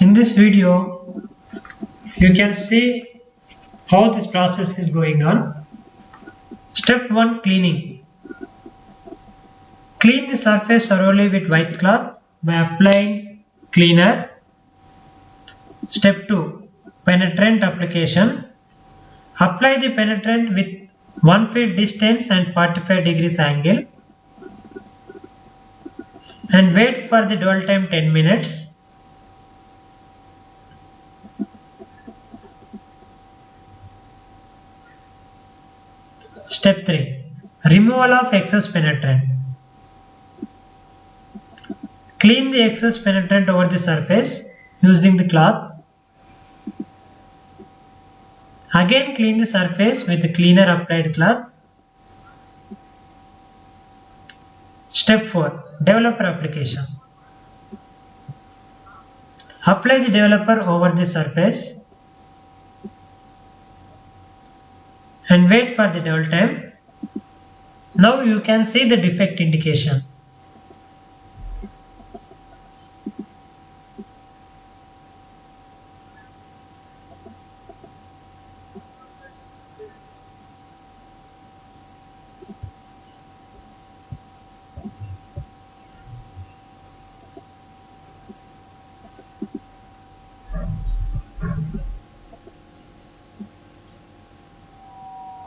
In this video, you can see how this process is going on. Step 1, cleaning. Clean the surface thoroughly with white cloth by applying cleaner. Step 2, penetrant application. Apply the penetrant with 1 feet distance and 45 degrees angle and wait for the dwell time 10 minutes. Step 3, removal of excess penetrant. Clean the excess penetrant over the surface using the cloth. Again clean the surface with the cleaner applied cloth. Step 4, developer application. Apply the developer over the surface and wait for the dwell time. Now you can see the defect indication.